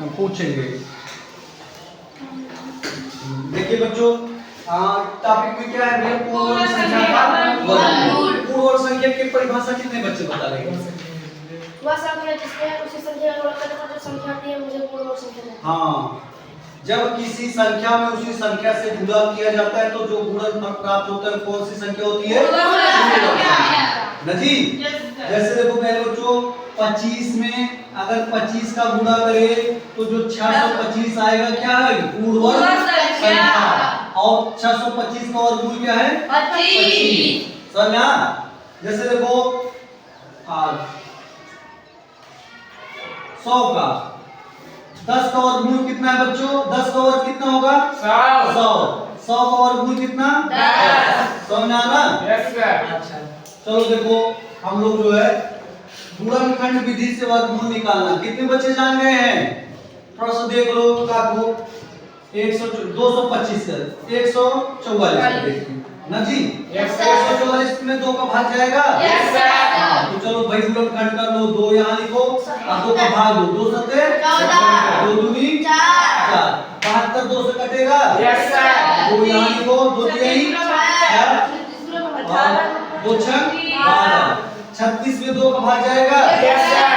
हम पूछेंगे। देखिए बच्चों, टॉपिक में क्या है भैया? पूर्ण वर्ग संख्या का वर्गमूल। पूर्ण वर्ग संख्या की परिभाषा कितने बच्चे बता देंगे? वह संख्या जिसमें उसी संख्या का गुणा करने पर जो संख्या आती है मुझे पूर्ण वर्ग संख्या कहते हैं। हाँ, जब किसी संख्या में उसी संख्या से गुणा किया जाता है तो जो गुणनफल प्राप्त होता है कौन सी संख्या होती है? ना जी। जैसे देखो मेरे बच्चों, 25 में अगर 25 का गुणा करें तो जो 625 आएगा क्या है? पूर्ण वर्ग संख्या। और 625 का वर्गमूल क्या है? 25। समझा? जैसे देखो 100 का 10 का वर्गमूल कितना है बच्चों? 10 का वर्ग कितना होगा? 100 का वर्गमूल कितना? 10। समझा ना? Yes sir. अच्छा, चलो देखो हम लोग जो है गुणनखंड विधि से वर्गमूल निकालना कितने बच्चे जान गए हैं? थोड़ा सा देख लो काको। 225 कर 144 देखिए ना जी। 144 में 2 का भाग जाएगा। Yes sir. तो चलो भाई गुणनखंड कर लो। 2 यहाँ लिखो और 2 का भाग दो। 2 सत्ते 2 दूनी 4। 72 2 से कटेगा। Yes sir. 2 यहाँ लिखो। 2 तिहाई 4 2 छक 12। 36 में 2 का भाग जाएगा। Yes sir.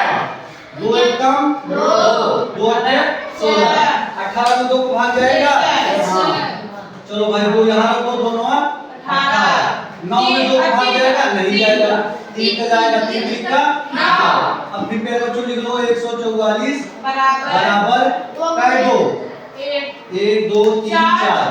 2 एक कम 2 2 अठे 16। 18 में 2 का भाग जाएगा। चलो भाई 2 यहाँ रखो। 2 9 18। 9 में 2 का भाग जाएगा? नहीं जाएगा। 3 का जाएगा। 3 3 का 9। अब फिर मेरे बच्चों लिख लो 144 बराबर काय 2 1 2 3 4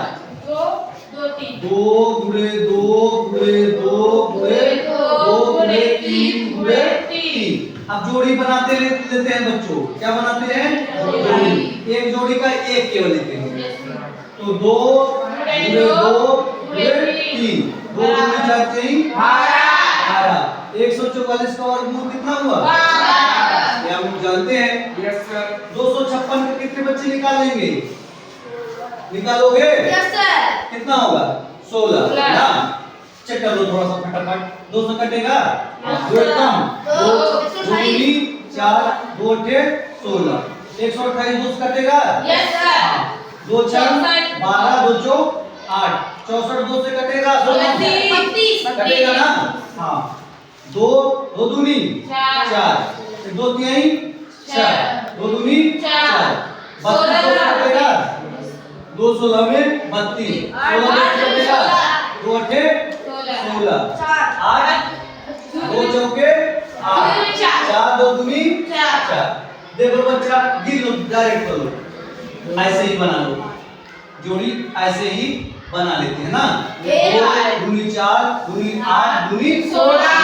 2 गुणे 2 गुणे 2 गुणे 2 गुणे 3 गुणे 3। अब जोड़ी बनाते लेते हैं बच्चों। क्या बनाते हैं? जोड़ी। एक जोड़ी का एक केवल लेते हैं तो 2 गुणे 2 गुणे 3 2 गुणे 4 3 12। 144 का वर्गमूल कितना हुआ? ये हम लोग जानते हैं। Yes sir. 256 के कितने बच्चे निकालेंगे? निकालोगे? Yes sir. कितना होगा? 16 ना। चेक कर लो थोड़ा सा फटाफट। 2 से कटेगा 2 कम 2 2 4 2 8 16। 128 2 से कटेगा। Yes sir. 2 6 12 2 4 8। 64 2 से कटेगा 32 कटेगा ना। हाँ 2 2 दूनी 4 2 तिहाई 4 2 दूनी 4। 32 2 से कटेगा 2 16 में 32। 16 2 से कटेगा 2 8 16 8 2 चौके 8 4 2 दूनी 4। देखो बच्चा गिन लो डायरेक्ट करो। ऐसे ही बना लो जोड़ी। ऐसे ही बना लेते हैं ना। 2 दूनी 4 दूनी 8 दूनी 16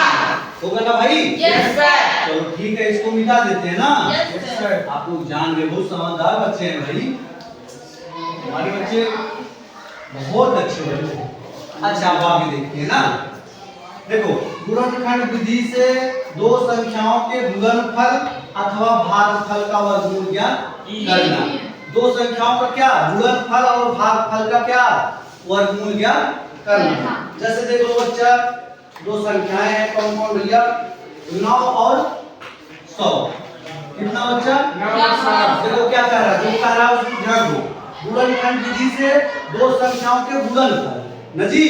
होगा ना भाई? Yes sir. चलो ठीक है, इसको मिटा देते हैं ना। Yes sir. आप लोग जान गए, बहुत समझदार बच्चे हैं भाई। हमारे बच्चे बहुत अच्छे बच्चे हैं। अच्छा अब आगे देखिए ना। देखो गुणनखंड विधि से दो संख्याओं के गुणनफल अथवा भागफल का वर्गमूल ज्ञात करना। दो संख्याओं का क्या? गुणनफल और भागफल का क्या? वर्गमूल ज्ञात करना। जैसे देखो बच्चा, दो संख्याएं हैं कौन कौन भैया? 9 और 100। कितना बच्चा? 9। देखो क्या कह रहा है, जो कह रहा है उसको ध्यान दो। गुणनखंड विधि से दो संख्याओं के गुणनफल न जी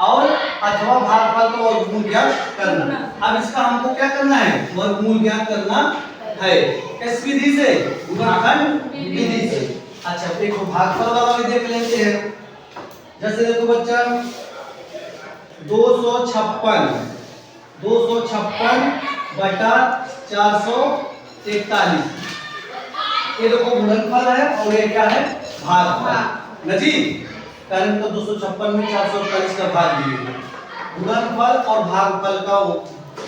और अथवा भागफल का वर्गमूल ज्ञात करना। अब इसका हमको क्या करना है? वर्गमूल ज्ञात करना है। किस विधि से? गुणनखंड विधि से। अच्छा देखो भागफल वाला भी देख लेते हैं। जैसे देखो बच्चा 256 बटा 441। ये देखो गुणनफल है और ये क्या है? भागफल न जी। कारण तो 256 में 441 का भाग दिए। गुणनफल और भागफल का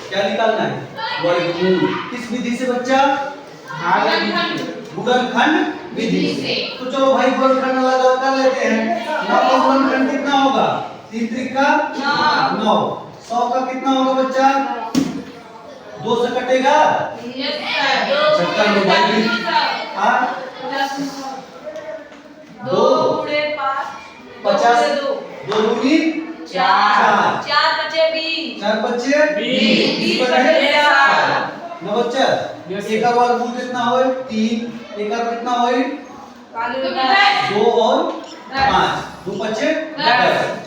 क्या निकालना है? वर्गमूल। किस विधि से बच्चा? गुणनखंड विधि से। तो चलो भाई गुणनखंड लगा कर लेते हैं। 9 का गुणनखंड कितना होगा? 3 त्रिका 9। 100 का कितना होगा बच्चा? 2 से कटेगा। चक्कर में भाई हां 2 50 2 दूनी 4 4 बचे 20 4 बच्चे 20 20 बचे 4 न बच्चा। एक का वर्गमूल कितना होए? 3 एक और कितना हुई 2 और 5 2 पच्चे 10।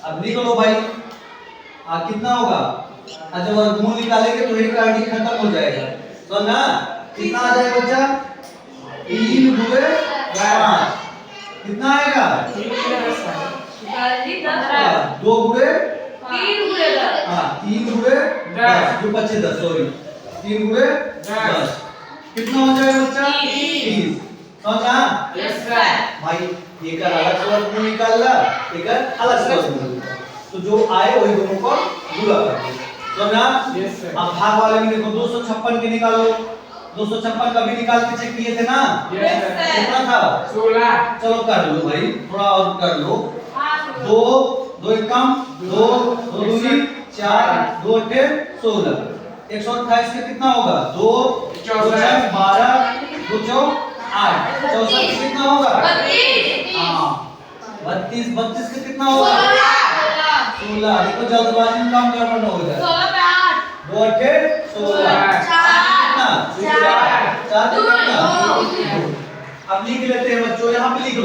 अब लिख लो भाई कितना होगा जब वर्गमूल निकालेंगे तो एक आंटी खत्म हो जाएगा तो ना कितना आ जाएगा बच्चा 3 गुणे 5 कितना आएगा 2 गुणे 3 गुणे 10 2 पच्चे 10 सॉरी 3 गुणे 10 कितना हो जाएगा बच्चा 30 समझा यस सर भाई एक अलग से वर्गमूल निकालना एक अलग से वर्गमूल तो जो आए वही दोनों को गुणा कर दो समझा यस सर अब भाग वाले में देखो 256 के निकालो 256 का भी निकाल के चेक किए थे ना यस सर कितना था 16 चलो कर लो भाई थोड़ा और कर लो 2 2 एक कम 2 2 दूनी 4 2 अट्ठे 16 128 का कितना होगा 2 4 12 2 4 8 64 कितना होगा 32 32 का कितना होगा 16 देखो जल्दबाजी में काम गड़बड़ न हो जाए 2 अट्ठे 16 कितना 4 कितना अब लिख लेते हैं बच्चों यहाँ पे लिख लो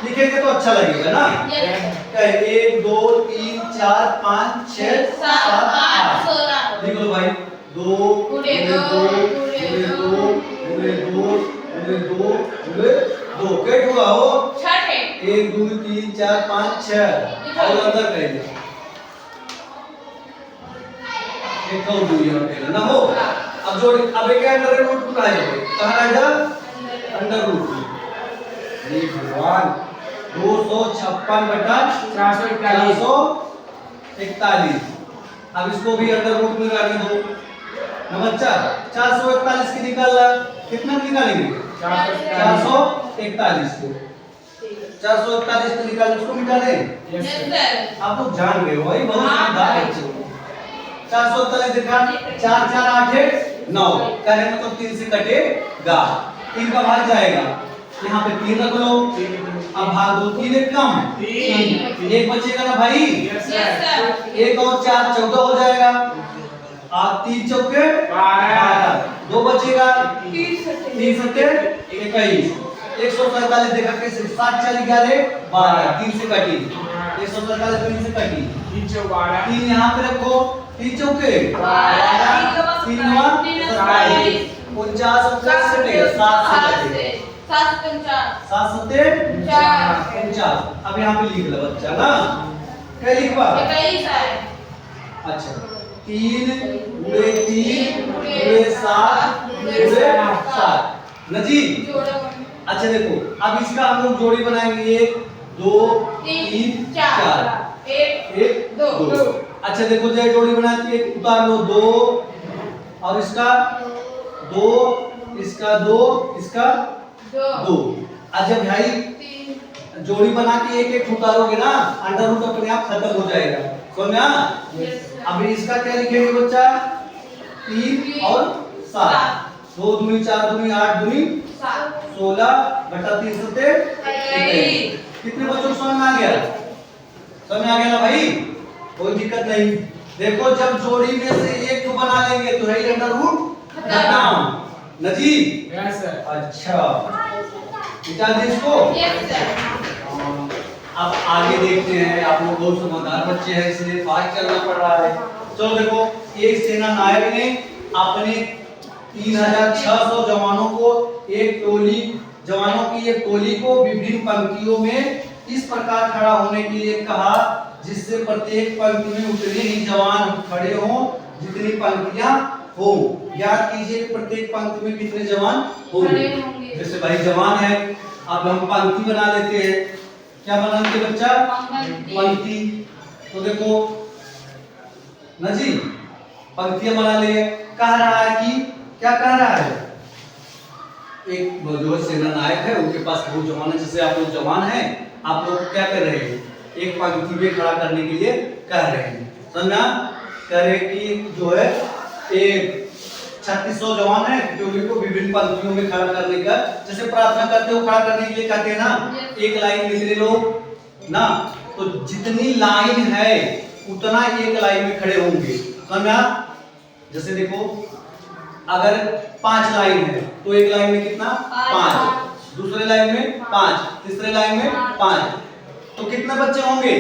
लिखेंगे तो अच्छा लगेगा ना क्या 1 2 3 4 5 6 7 8 लिख लो भाई 2 गुणे 2 गुणे 2 गुणे 2 गुणे 2 गुणे 2 कैट हुआ हो 1 2 3 4 5 6 और अंदर करेंगे एक और दूरी हटेगा ना हो अब जोड़ अब एक अंडर रूट को आएगा कहां आएगा अंडर रूट ये भगवान 256 बटा 441 441 अब इसको भी अंडर रूट में करने दो ना बच्चा 441 की निकालना कितना निकालेंगे 441 को 441 को निकाल उसको मिटा दें यस सर आप लोग जान गए हो भाई बहुत समझदार बच्चे हो 441 देखा 4 4 8 9 कहने मतलब 3 से कटेगा 3 का भाग जाएगा यहाँ पे 3 रख लो अब भाग दो 3 एक कम 3 एक बचेगा ना भाई यस सर 1 और 4 14 हो जाएगा आप 3 चौके 12 2 बचेगा 3 सत्ते 21 147 देखा कैसे 7 4 11 12 3 से कटी 147 3 से कटी 3 12 3 यहाँ पे रखो 3 चौके 12 3 9 27 49 50 से 7 से कटेगा 7 सत्ते 49 अब यहाँ पे लिख लो बच्चा ना क्या लिखवा अच्छा 3 गुणे 3 गुणे 7 गुणे 7 ना जी अच्छा देखो अब इसका हम लोग जोड़ी बनाएंगे 1 2 3 4 1 2 अच्छा देखो जय जोड़ी बनाती है उतार लो 2 और इसका 2 इसका 2 इसका 2 अच्छा भाई जोड़ी बना के एक एक उतारोगे ना अंडर रूट अपने आप खत्म हो जाएगा समझा अभी इसका क्या लिखेंगे बच्चा 3 और 7 2 दूनी 4 दूनी 8 दूनी 16 बटा 3 सत्ते 21 कितने बच्चों को समझ में आ गया ना भाई कोई दिक्कत नहीं देखो जब जोड़ी में से एक को बना लेंगे तो है अंडर रूट खत्म ना जी यस सर अच्छा मिटा दे इसको अब आगे देखते हैं आप लोग बहुत समझदार बच्चे हैं इसलिए फास्ट चलना पड़ रहा है चलो देखो एक सेना नायक ने अपने 3600 जवानों को एक टोली जवानों की एक टोली को विभिन्न पंक्तियों में इस प्रकार खड़ा होने के लिए कहा जिससे प्रत्येक पंक्ति में उतने ही जवान खड़े हों जितनी पंक्तियां हो याद कीजिए कि प्रत्येक पंक्ति में कितने जवान होंगे जैसे भाई जवान है अब हम पंक्ति बना लेते हैं क्या बनाएंगे बच्चा पंक्ति तो देखो ना जी पंक्तियां बना लिए कह रहा है कि क्या कह रहा है एक जो सेना नायक है उनके पास बहुत जवान है जैसे आप लोग जवान हैं आप लोग क्या कर रहे हैं एक पंक्ति में खड़ा करने के लिए कह रहे हैं समझा कह रहे कि जो है एक 3600 जवान है टोली को विभिन्न पंक्तियों में खड़ा करने का जैसे प्रार्थना करते हो खड़ा करने के लिए कहते हैं ना एक लाइन में इतने लोग ना तो जितनी लाइन है उतना एक लाइन में खड़े होंगे समझा जैसे देखो अगर 5 लाइन है तो एक लाइन में कितना 5, दूसरे लाइन में 5, तीसरे लाइन में 5, तो कितने बच्चे होंगे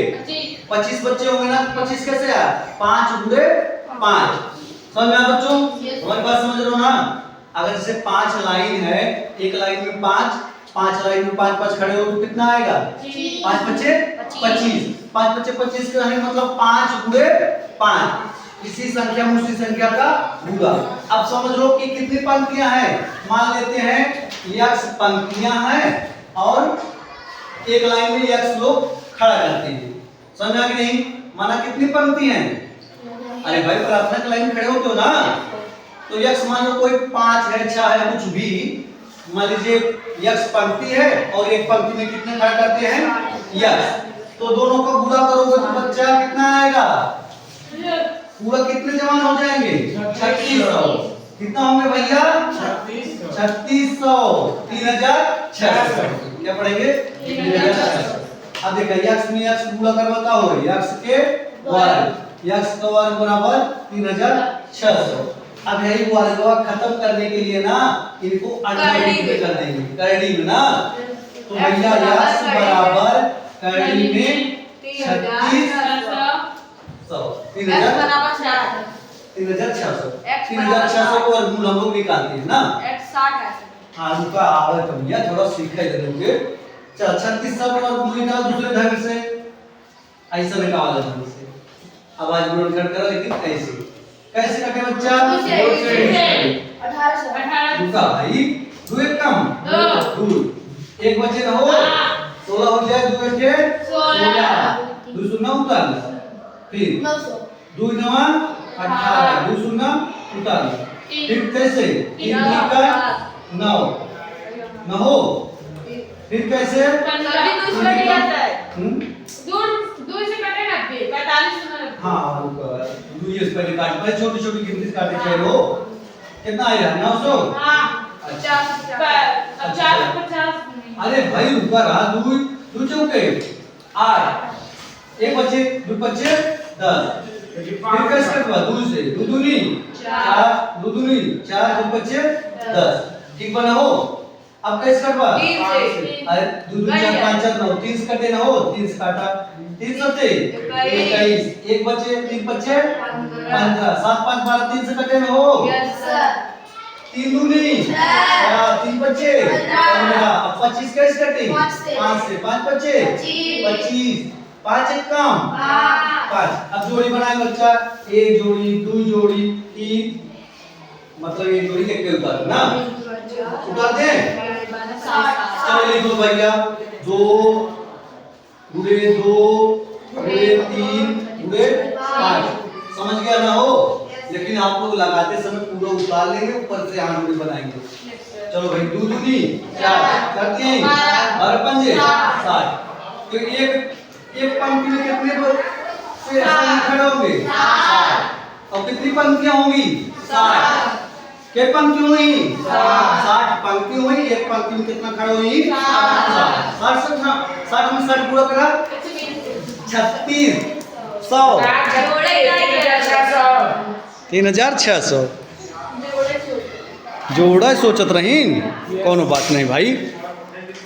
25 बच्चे होंगे ना। 25 कैसे आया 5 गुणे 5। समझ में आया बच्चों? हमारी बात समझ रहे हो ना। अगर जैसे 5 लाइन है, एक लाइन में 5 लाइन में 5 खड़े हो तो कितना आएगा 5 बच्चे 25, 5 बच्चे 25 का है मतलब 5 गुणे 5, इसी संख्या में उसी संख्या का गुणा। अब समझ लो कि कितनी पंक्तियां हैं। मान लेते हैं x पंक्तियां हैं और एक लाइन में x लोग खड़ा करते हैं। समझा कि नहीं? माना कितनी पंक्ति हैं? अरे भाई प्रार्थना की लाइन में खड़े होते हो ना, तो x मान लो कोई 5 है 6 है कुछ भी, मान लीजिए x पंक्ति है और एक पंक्ति में कितने खड़ा करते हैं x, तो दोनों को गुणा करोगे तो बच्चा कितना आएगा? पूरा कितने जवान हो जाएंगे 3600। कितना होंगे भैया 3600, 3600। क्या पढ़ेंगे 3600। अब देखिए x में x गुणा करवाता हो x के वर्ग, x का वर्ग बराबर 3600। अब यही वर्ग खत्म करने के लिए ना इनको अंडरलाइन में कर देंगे, करड़ी में ना, तो भैया x बराबर करड़ी में 3600 को वर्गमूल हम लोग निकालते हैं ना। हाँ उनका आवे तो भैया थोड़ा सीखा इधर लोगे। चल 3600 को वर्गमूल निकाल दूसरे ढंग से, ऐसा निकाल ढंग से। अब आज गुणन कर करा लेकिन कैसे कटे बच्चा 1800 रुका भाई, दो एक कम दो, एक बचे ना हो 16 हो जाए, दो बचे 16, दो शून्य उतार, फिर 900 दो नवा 18, दो शून्य उतार, फिर कैसे 3 का 9 न हो, फिर कैसे हाँ दो ये पहले काट, पहले छोटी छोटी गिनती काटे थे वो कितना आया 900। अरे भाई रुका रहा, दो चौके 8, एक बच्चे 2 बच्चे 10, फिर कैसे करवा 2 से 2 दूनी 4, 2 दूनी 4, 2 बच्चे 10, ठीक बना हो। अब कैसे करवा 3 से, अरे 2 2 4 5 4 9, 3 से कटे ना हो, 3 से काटा 3 सते 21, एक बच्चे 3 बच्चे 15, 7 5 12, 3 से कटे ना हो 3 दूनी 3 बच्चे 15। अब 25 कैसे कटे 5 से 5 बच्चे 25, 5 एक कम 5। अब जोड़ी बनाए बच्चा, एक जोड़ी 2 जोड़ी 3, मतलब एक जोड़ी एक के उतार ना, उतार दे। चलो लिखो भैया 2 गुणे 2 गुणे 3 गुणे 5, समझ गया ना हो। लेकिन आप लोग लगाते समय पूरा उतार लेंगे, ऊपर से आंगुली बनाएंगे। चलो भाई 2 दूनी 4 करते हैं 12 पंजे 60, तो एक पंक्ति में कितने से खड़े होंगे 60, और कितनी पंक्तियां होंगी 60, क्या पंक्ति हुई 60 पंक्ति हुई, एक पंक्ति में कितना खड़े हुई 60 में 60 पूरा करा 3600, 3600 जोड़ा सोचत रही, कोनो बात नहीं भाई।